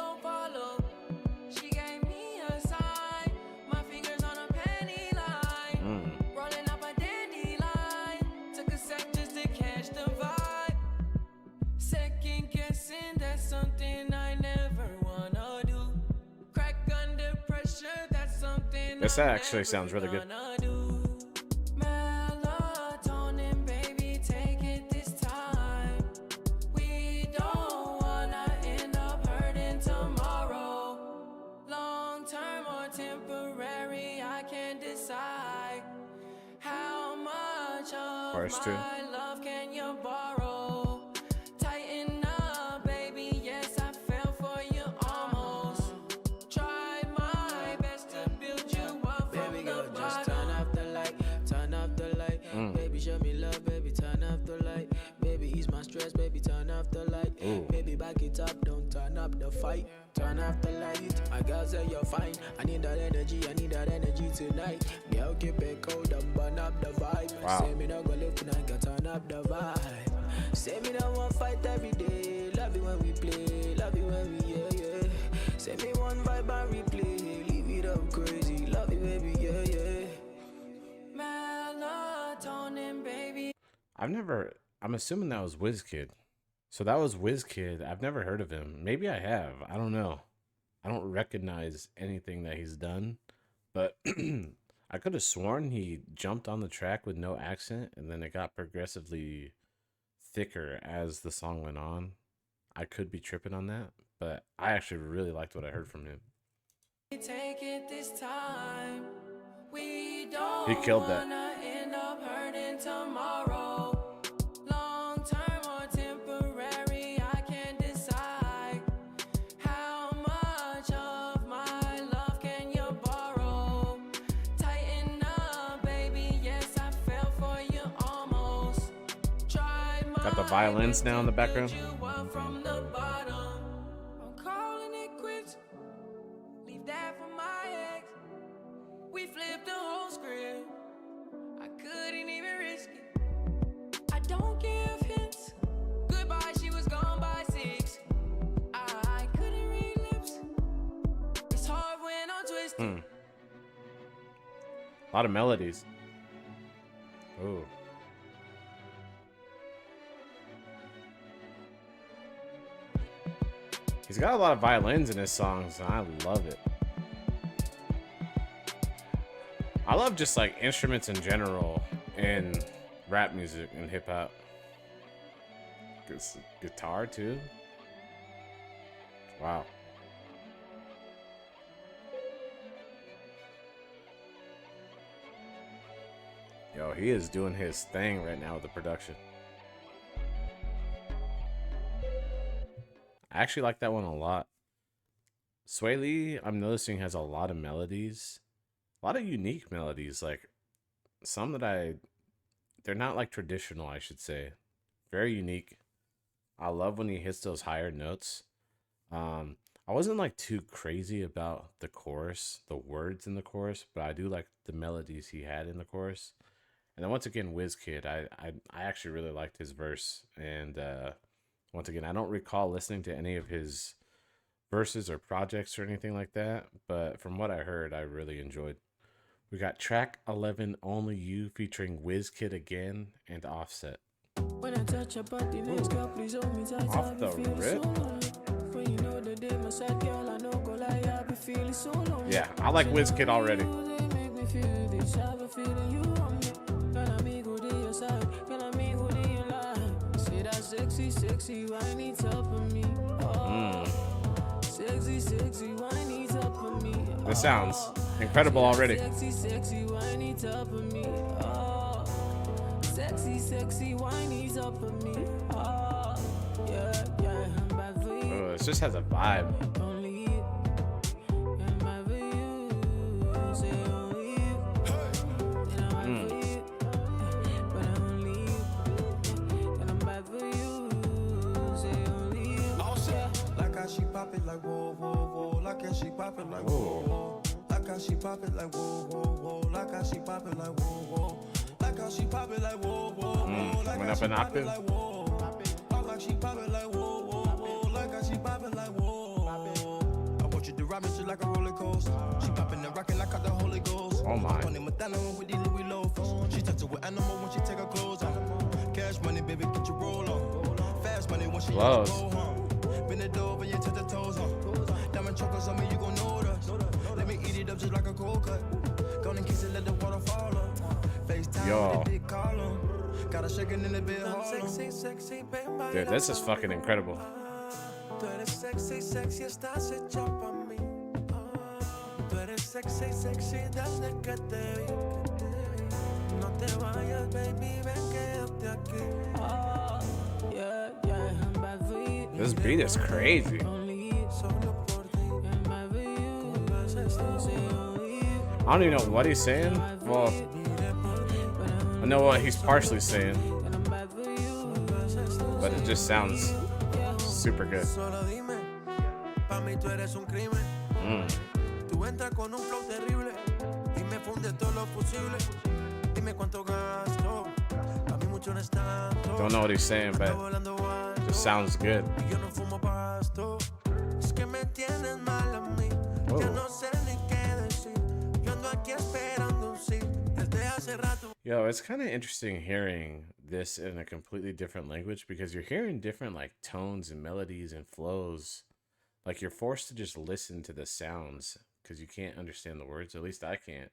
This actually sounds really good. Chorus too. Show me love, baby, turn off the light. Baby, ease my stress, baby, turn off the light. Ooh. Baby, back it up, don't turn up the fight. Turn off the light. My girl say you're fine. I need that energy tonight. Girl, keep it cold and burn up the vibe. Wow. Say me not gonna live tonight, girl, turn up the vibe. Say me don't want fight every day. Love it when we play, love it when we yeah. Say me one vibe and replay. Leave it up crazy, love it baby, yeah. Melatonin, baby. I'm assuming that was WizKid. So that was WizKid. I've never heard of him. Maybe I have. I don't know. I don't recognize anything that he's done. But I could have sworn he jumped on the track with no accent, and then it got progressively thicker as the song went on. I could be tripping on that, but I actually really liked what I heard from him. Take it this time. We don't He killed that. wanna end up hurting tomorrow. Long term or temporary, I can't decide. How much of my love can you borrow? Tighten up, baby. Yes, I fell for you almost. Try Got the violins now in the background. you up from the bottom. I'm calling it quits. Leave that for my ex. We flipped the whole script. I couldn't even risk it. I don't give hints. Goodbye, she was gone by 6. I couldn't read lips. It's hard when I'm twisted. A lot of melodies. Oh. He's got a lot of violins in his songs, and I love it. I love just like instruments in general in rap music and hip hop. Guitar too. Wow. Yo, he is doing his thing right now with the production. I actually like that one a lot. Sway Lee, I'm noticing, has a lot of melodies. A lot of unique melodies. Like, some that they're not like traditional, I should say. Very unique. I love when he hits those higher notes. I wasn't like too crazy about the chorus, the words in the chorus, but I do like the melodies he had in the chorus. And then once again, WizKid, I actually really liked his verse. And once again, I don't recall listening to any of his verses or projects or anything like that, but from what I heard, I really enjoyed. We got track 11, Only You, featuring WizKid again and Offset. When I touch your body, next girl, please hold me tight. Off the rip. When you know the day, my side girl, I know go lie, I be feeling so lonely. Yeah, I like WizKid already. They make me feel this, I be feeling you on me. Can I make good in your side? Can I make good in your life? Say that sexy, whiny top of me. Oh, sexy, whiny top of me. This sounds incredible already. Sexy, whiny top of me. Oh, sexy, whiny top of me. Oh, yeah, I'm bad for you. Oh, it just has a vibe. Only you. I'm bad for you. Say only you. And I'm bad for you. But only you. And I'm bad for you. Say only you. Yeah. Like how she pop it like whoa, whoa, whoa. Like how she pop it like whoa, whoa. Like how she pop it like whoa, whoa, whoa. Like how she pop it like whoa, whoa. Like how she pop it like whoa, whoa, whoa. Like Went how up she an pop octave. it like whoa. Like she pop it like whoa, whoa, whoa. Like how she pop it like whoa. I want you to ride me just like a roller coaster. She popping and rocking like I the Holy Ghost. Oh my. Funny Madonna with these Louis loafers. She touch it with animal when she take her clothes off. Cash money, baby, get your roll on. Fast money when she Close. go home. Bend it over, you touch the toes on. Diamond chocolates on me, you gon' notice. Let me eat it up just like a cold cut. Go and kiss it, let the water fall on. FaceTime Yo. with a big column. Got her shaking in the bed hall. Sexy, baby. Dude, this is fucking incredible. Tú eres sexy, estás hecha pa' mí. Tú eres sexy, desde que te vi. No te vayas, baby, ven, quédate aquí. Oh, yeah, I'm bad for you. This beat is crazy. Only you. Solo por ti. I'm bad for you. Say only you. I don't even know what he's saying. Well, I know what he's partially saying, And I'm bad for you. but it just sounds super good. Solo dime, Pa' mí tú eres un crimen. Tú entras con un flow terrible y me fundes todo lo posible. Dime cuánto gasto. Pa' mí mucho no es tanto. Don't know what he's saying, but it just sounds good. Y yo no fumo pasto. Es que me tienes mal a mí. Ya no sé ni qué decir. Yo ando aquí esperando un sí desde hace rato. Yo, it's kind of interesting hearing this in a completely different language because you're hearing different like tones and melodies and flows. Like you're forced to just listen to the sounds because you can't understand the words. At least I can't.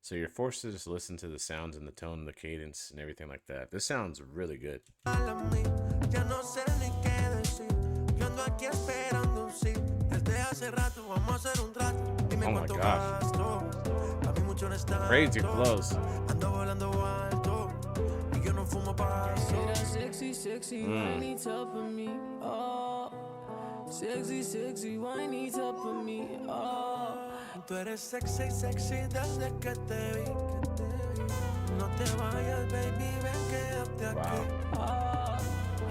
So you're forced to just listen to the sounds and the tone and the cadence and everything like that. This sounds really good. Oh my gosh. Crazy flows. Sexy, why need top of me? Oh, sexy, why need top of me? Oh, tú eres sexy desde que te vi. No te vayas, baby, ven, quédate aquí. oh,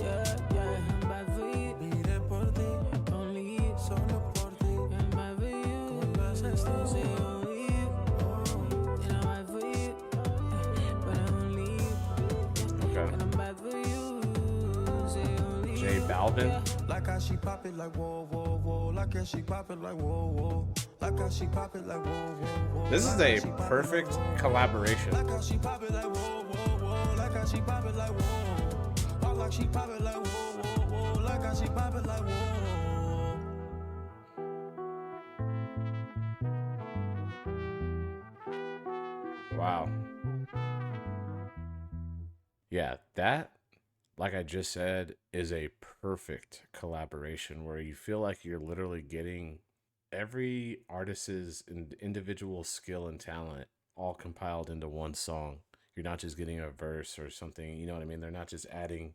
yeah, I'm bad for you. Mire por ti, Only you, solo por ti. I'm bad for you. Con las Say estrellas. only you. And I'm bad for you, but only you. Okay. And I'm bad for you. Say only J you. Balvin. Like how she pop it like whoa, whoa, whoa. Like how she pop it like whoa, whoa. Like how she pop it like whoa, whoa, whoa. This is a perfect collaboration. Like how she pop it like whoa, whoa, whoa. Like how she pop it like whoa. Oh, like she pop it like whoa, whoa, whoa. Like how she pop it like whoa. Wow. Yeah, that, like I just said, is a perfect collaboration where you feel like you're literally getting every artist's individual skill and talent all compiled into one song. You're not just getting a verse or something, you know what I mean? They're not just adding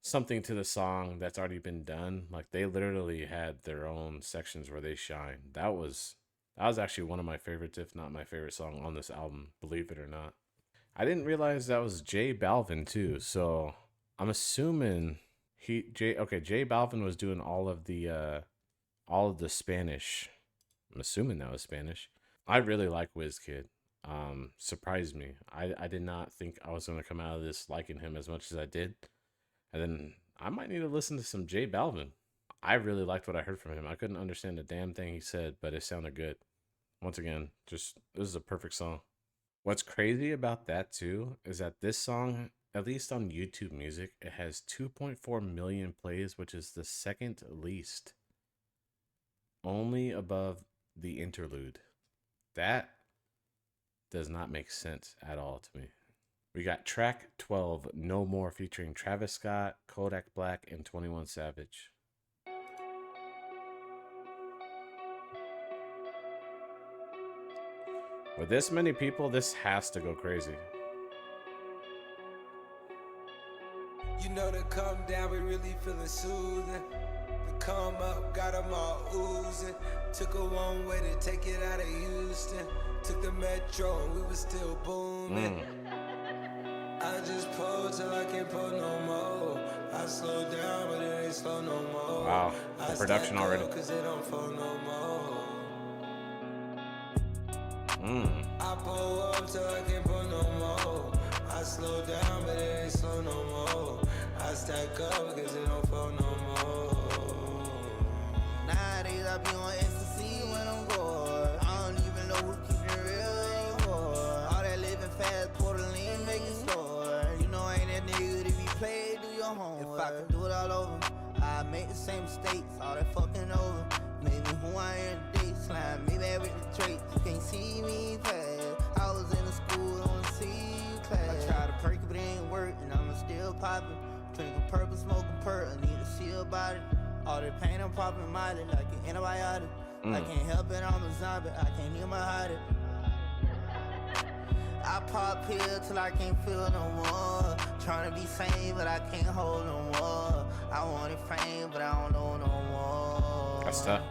something to the song that's already been done. Like they literally had their own sections where they shine. That was actually one of my favorites, if not my favorite song on this album, believe it or not. I didn't realize that was J Balvin too, so I'm assuming J Balvin was doing all of the Spanish. I'm assuming that was Spanish. I really like WizKid. Surprised me. I did not think I was gonna come out of this liking him as much as I did. And then I might need to listen to some J Balvin. I really liked what I heard from him. I couldn't understand a damn thing he said, but it sounded good. Once again, this is a perfect song. What's crazy about that too is that this song, at least on YouTube Music, it has 2.4 million plays, which is the second least, only above the Interlude. That does not make sense at all to me. We got track 12, No More, featuring Travis Scott, Kodak Black, and 21 Savage. With this many people, this has to go crazy. You know the come down, we really feeling soothing. The come up, got them all oozing. Took a one way to take it out of Houston. Took the metro and we was still booming. I just pulled till I can't pull no more. I slow down, but it ain't slow no more. Wow, the production already. Cause it don't flow no more. I pull up till I can't pull no more. I slow down, but it ain't slow no more. I stack up cause it don't flow no more. Nowadays I be on ecstasy when I'm bored. I don't even know who keep it real anymore. All that living fast, Portland, make it slower. You know I ain't that nigga to be played, do your homework. If I could do it all over, I make the same mistakes, all that fucking over. Maybe who I am today, slime me back with the traits. You can't see me fast. I was in the school, don't see you class. I tried to perk it, but it ain't work, and I'm still popping. Drinking purple, smoking perk, I need to see about it. All the pain I'm popping Miley like an antibiotic. I can't help it, I'm a zombie, I can't even hide it. I pop pills till I can't feel no more. Trying to be sane, but I can't hold no more. I wanted fame, but I don't know no more. That's tough.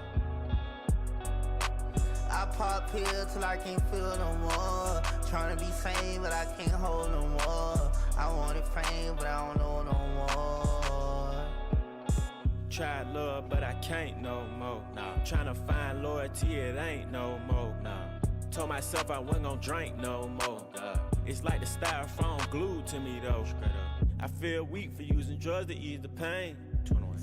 I pop pills till I can't feel no more. Trying to be sane, but I can't hold no more. I wanted fame, but I don't know no more. tried love, but I can't no more. Nah. Tryna find loyalty, it ain't no more. Nah. Told myself I wasn't gon' drink no more. It's like the styrofoam glued to me though. I feel weak for using drugs to ease the pain.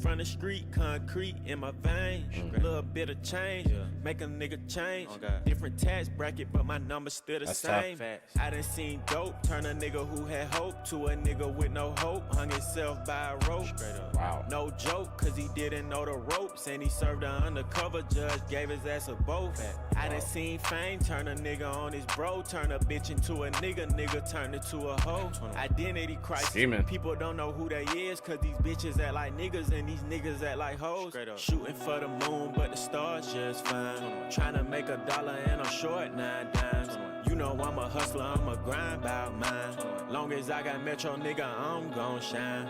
From the street, concrete in my veins. Little bit of change, make a nigga change. Different tax bracket, but my number's still the same. I done seen dope turn a nigga who had hope to a nigga with no hope. Hung himself by a rope. Wow. No joke, cause he didn't know the ropes. And he served an undercover judge, gave his ass a both. I done seen fame turn a nigga on his bro. Turn a bitch into a nigga turn it to a hoe. Identity crisis. Scheming. People don't know who they is, cause these bitches act like niggas and these niggas act like hoes. Shooting for the moon, but the stars just fine. Trying to make $1 and I'm short 9 dimes. You know I'm a hustler, I'm a grind about mine. Long as I got Metro, nigga, I'm gon' shine.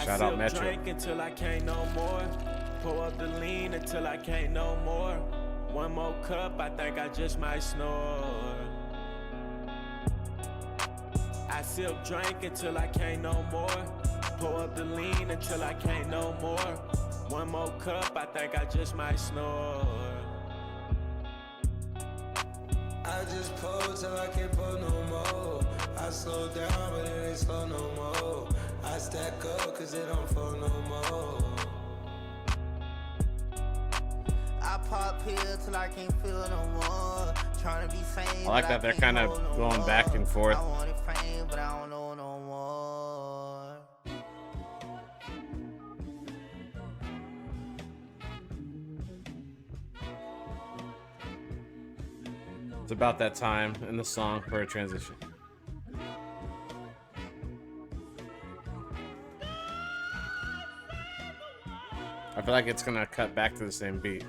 Shout out Metro. Drink until I can't no more. Pour up the lean until I can't no more. One more cup, I think I just might snore. I sip drink until I can't no more. Pour up the lean until I can't no more. One more cup, I think I just might snore. I just pull till I can't pull no more. I slow down, but it ain't slow no more. I stack up, cause it don't fall no more. I pop pills till I can't feel no more. Trying to be sane. I like that they're kind of going back and forth. I want it fame, but I don't know no more. It's about that time in the song for a transition. I feel like it's gonna cut back to the same beat.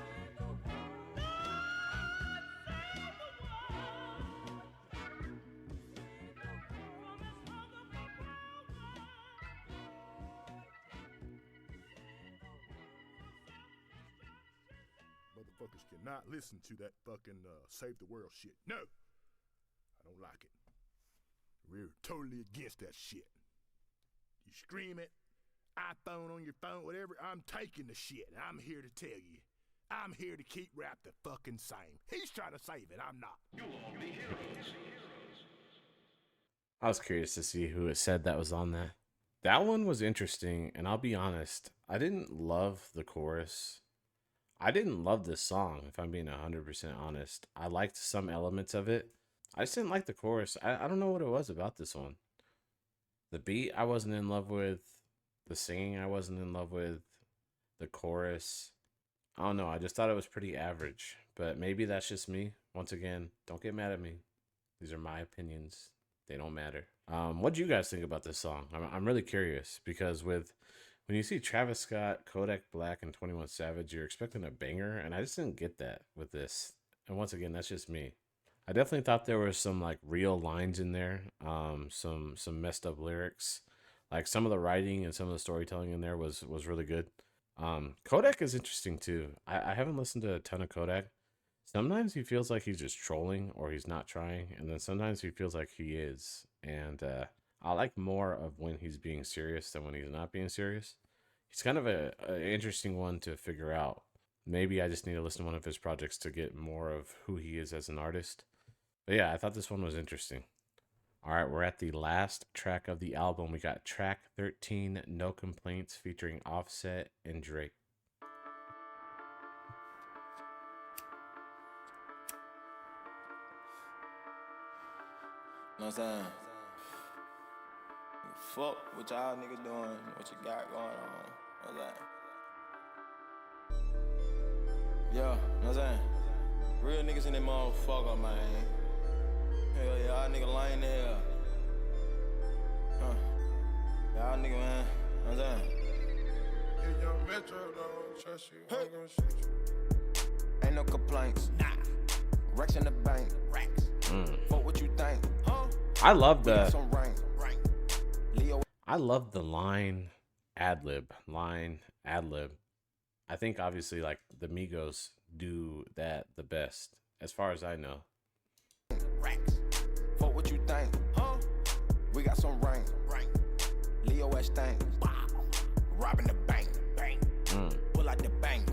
Motherfuckers cannot listen to that fucking save the world shit. No, I don't like it. We're totally against that shit. You scream it, iPhone on your phone, whatever. I'm taking the shit. I'm here to tell you. I'm here to keep rap the fucking same. He's trying to save it. I'm not. You will be heroes. I was curious to see who it said that was on that. That one was interesting, and I'll be honest, I didn't love the chorus. I didn't love this song, if I'm being 100% honest. I liked some elements of it. I just didn't like the chorus. I don't know what it was about this one. The beat I wasn't in love with. The singing I wasn't in love with. The chorus. I don't know. I just thought it was pretty average. But maybe that's just me. Once again, don't get mad at me. These are my opinions. They don't matter. What do you guys think about this song? I'm really curious because when you see Travis Scott, Kodak Black, and 21 Savage, you're expecting a banger, and I just didn't get that with this. And once again, that's just me. I definitely thought there were some like real lines in there, some messed up lyrics. Like some of the writing and some of the storytelling in there was really good. Kodak is interesting too. I haven't listened to a ton of Kodak. Sometimes he feels like he's just trolling or he's not trying, and then sometimes he feels like he is. And I like more of when he's being serious than when he's not being serious. He's kind of an interesting one to figure out. Maybe I just need to listen to one of his projects to get more of who he is as an artist. But yeah, I thought this one was interesting. All right, we're at the last track of the album. We got track 13, No Complaints, featuring Offset and Drake. Know what I'm saying? Fuck what y'all niggas doing, what you got going on. Know what I'm saying? Yeah, know what I'm saying? Real niggas in that motherfucker, man. Hell yeah, y'all nigga lying there. Y'all nigga, man. Know what I'm saying? If young Metro don't trust you, I'm gonna shoot you. Ain't no complaints. Nah. Racks in the bank. Racks. Fuck what you think. I love the line ad-lib. I think obviously like the Migos do that the best as far as I know. Racks. Fuck what you think. We got some rank. Leo S things. robbing the bank, bang. Pull out the bank,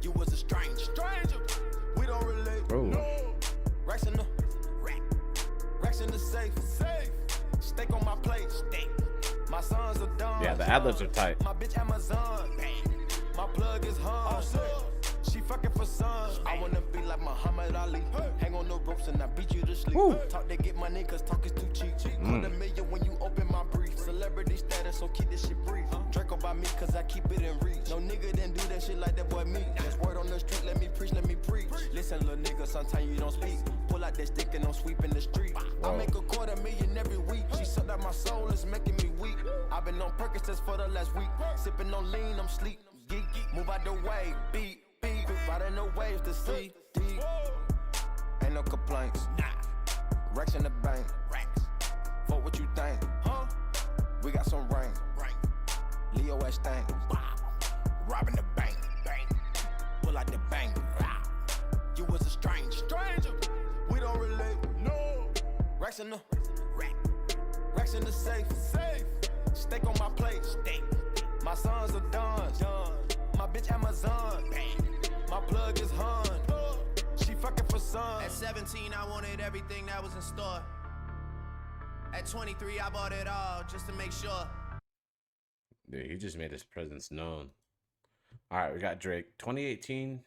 you was a stranger. We don't relate. Oh. No. Racks in the racks in the safe. Steak on my plate. Steak. My sons are done. Yeah, the ad-libs are tight. My bitch Amazon. Bang. My plug is hung. She fucking for son. I wanna be like Muhammad Ali. Hang on the ropes and I beat you to sleep. Woo. Talk they get money cause talk is too cheap. Put a million when you open my brief. Celebrity status, so keep this shit brief. Draco by me cause I keep it in reach. No nigga didn't do that shit like that boy me. That's word on the street, let me preach. Listen, little nigga, sometimes you don't speak. Pull out that stick and I'm sweeping the street. I make $250,000 every week. She sucked out my soul, it's making me weak. I've been on Percocets for the last week. Sipping on lean, I'm sleep. Geek, move out the way, beat. Riding the waves to see deep. Ain't no complaints. Racks in the bank. Fuck what you think. We got some rain. Leo S thing. Robbing the bank. Pull out the bank. You was a stranger. We don't relate. No. Racks in the safe. Steak on my plate. My sons are done. My bitch Amazon. My plug is hun. She fucking for son. At 17, I wanted everything that was in store. At 23, I bought it all just to make sure. Dude, he just made his presence known. All right, we got Drake. 2018.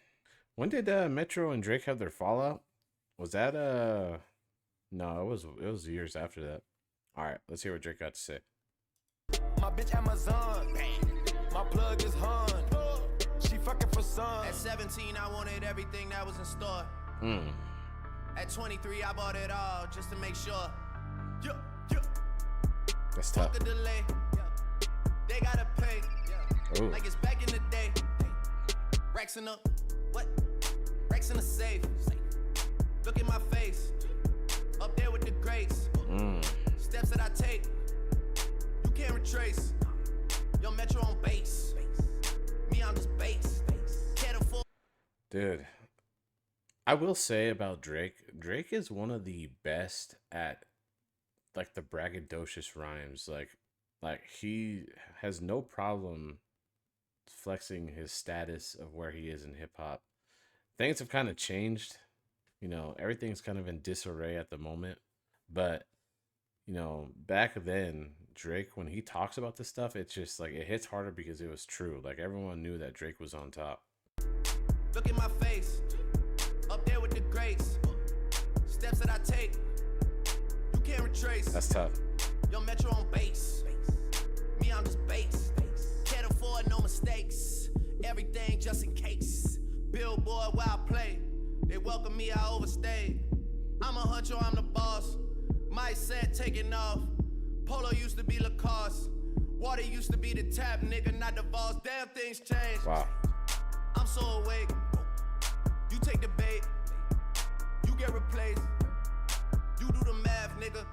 When did Metro and Drake have their fallout? Was that No, it was years after that. All right, let's hear what Drake got to say. My bitch Amazon. My plug is hun. She fucking for son. At 17, I wanted everything that was in store. At 23, I bought it all just to make sure. That's tough. Fuck a delay. They gotta pay. Ooh. Like it's back in the day. Racks in the what? Racks in the safe. Look at my face. Up there with the greats. Steps that I take. You can't retrace. Yo, Metro on base. Me on this base. Can't afford. Dude, I will say about Drake is one of the best at like the braggadocious rhymes. Like he has no problem flexing his status of where he is in hip hop. Things have kind of changed. You know, everything's kind of in disarray at the moment. But, you know, back then, Drake, when he talks about this stuff, it's just like it hits harder because it was true. Like everyone knew that Drake was on top. Look at my face. Up there with the greats. Steps that I take. You can't retrace. That's tough. Yo, Metro on base. Me on this base. Can't afford no mistakes. Everything just in case. Billboard where I play. They welcome me, I overstayed. I'm a huncho, I'm the boss. My set taking off. Polo used to be Lacoste. Water used to be the tap, nigga, not the boss. Damn, things changed. Wow. I'm so awake. You take the bait. You get replaced. You do the math, nigga.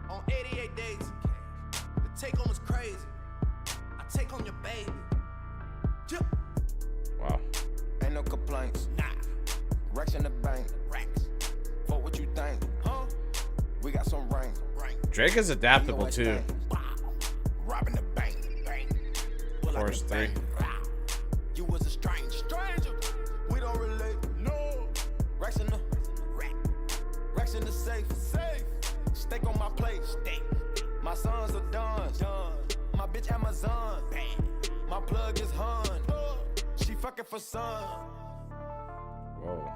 On 88 days. The take home is crazy. I take home your baby. Wow. Ain't no complaints. Racks in the bank. Fuck what you think. We got some rain. Drake is adaptable too. Robbing the bank. Force 3. You was a stranger. We don't relate. No. Racks in the safe. Steak on my plate. My sons are done. My bitch Amazon. My plug is hun. She fucking for son. Whoa.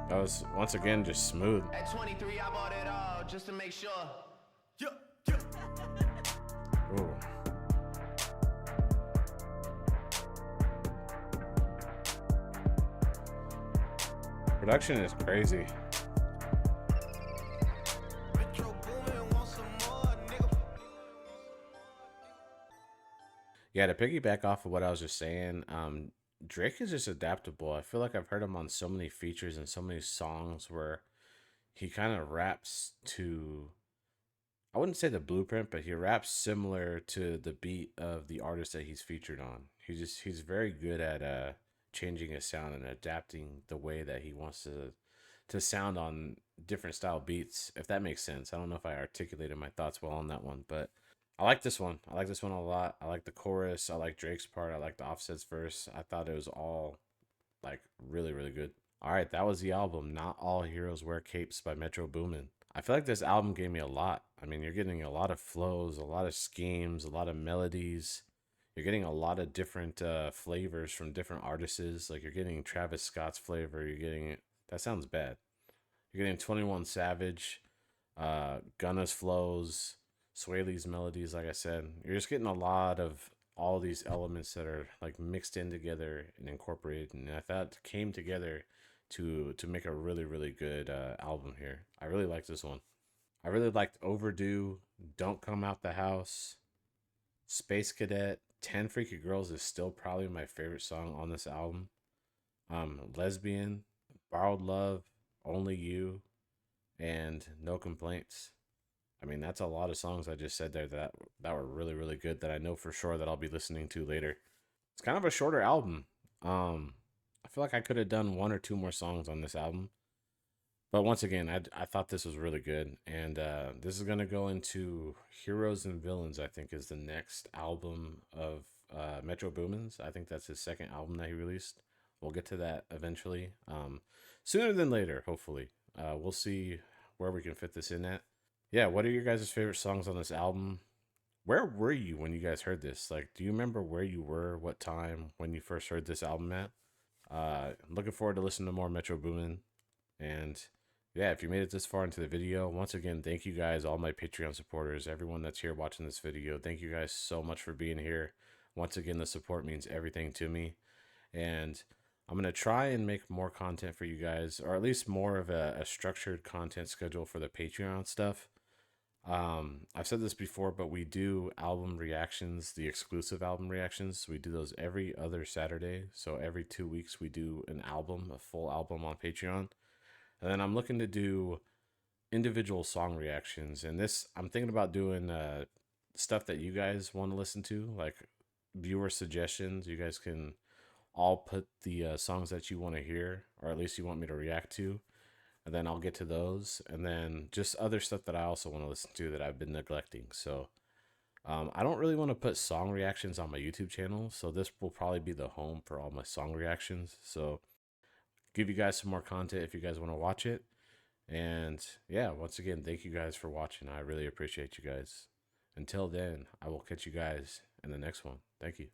That was once again just smooth. At 23, I bought it all just to make sure. Ooh. Production is crazy. Metro Boomin, want some more, nigga. Yeah, to piggyback off of what I was just saying, Drake is just adaptable. I feel like I've heard him on so many features and so many songs where he kind of raps to, I wouldn't say the blueprint, but he raps similar to the beat of the artist that he's featured on. He's very good at changing his sound and adapting the way that he wants to sound on different style beats, if that makes sense. I don't know if I articulated my thoughts well on that one, but I like this one. I like this one a lot. I like the chorus. I like Drake's part. I like the Offset's verse. I thought it was all like really, really good. All right, that was the album, Not All Heroes Wear Capes by Metro Boomin. I feel like this album gave me a lot. I mean, you're getting a lot of flows, a lot of schemes, a lot of melodies. You're getting a lot of different flavors from different artists. Like you're getting Travis Scott's flavor. You're getting, that sounds bad. You're getting 21 Savage, Gunna's flows, Sway Lee's melodies. Like I said, you're just getting a lot of all these elements that are like mixed in together and incorporated, and I thought it came together to make a really, really good album here. I really like this one. I really liked Overdue, Don't Come Out the House, Space Cadet. 10 Freaky Girls is still probably my favorite song on this album. Lesbian, Borrowed Love, Only You, and No Complaints. I mean, that's a lot of songs I just said there that were really, really good that I know for sure that I'll be listening to later. It's kind of a shorter album. I feel like I could have done one or two more songs on this album. But once again, I thought this was really good. And this is going to go into Heroes and Villains, I think, is the next album of Metro Boomin's. I think that's his second album that he released. We'll get to that eventually. Sooner than later, hopefully. We'll see where we can fit this in at. Yeah, what are your guys' favorite songs on this album? Where were you when you guys heard this? Like, do you remember where you were, what time, when you first heard this album at? I'm looking forward to listening to more Metro Boomin. And yeah, if you made it this far into the video, once again, thank you guys, all my Patreon supporters, everyone that's here watching this video. Thank you guys so much for being here. Once again, the support means everything to me. And I'm going to try and make more content for you guys, or at least more of a structured content schedule for the Patreon stuff. I've said this before, but we do album reactions, the exclusive album reactions. We do those every other Saturday. So every 2 weeks we do an album, a full album on Patreon. And then I'm looking to do individual song reactions. And this, I'm thinking about doing stuff that you guys want to listen to, like viewer suggestions. You guys can all put the songs that you want to hear, or at least you want me to react to. And then I'll get to those. And then just other stuff that I also want to listen to that I've been neglecting. So I don't really want to put song reactions on my YouTube channel. So this will probably be the home for all my song reactions. So give you guys some more content if you guys want to watch it. And yeah, once again, thank you guys for watching. I really appreciate you guys. Until then, I will catch you guys in the next one. Thank you.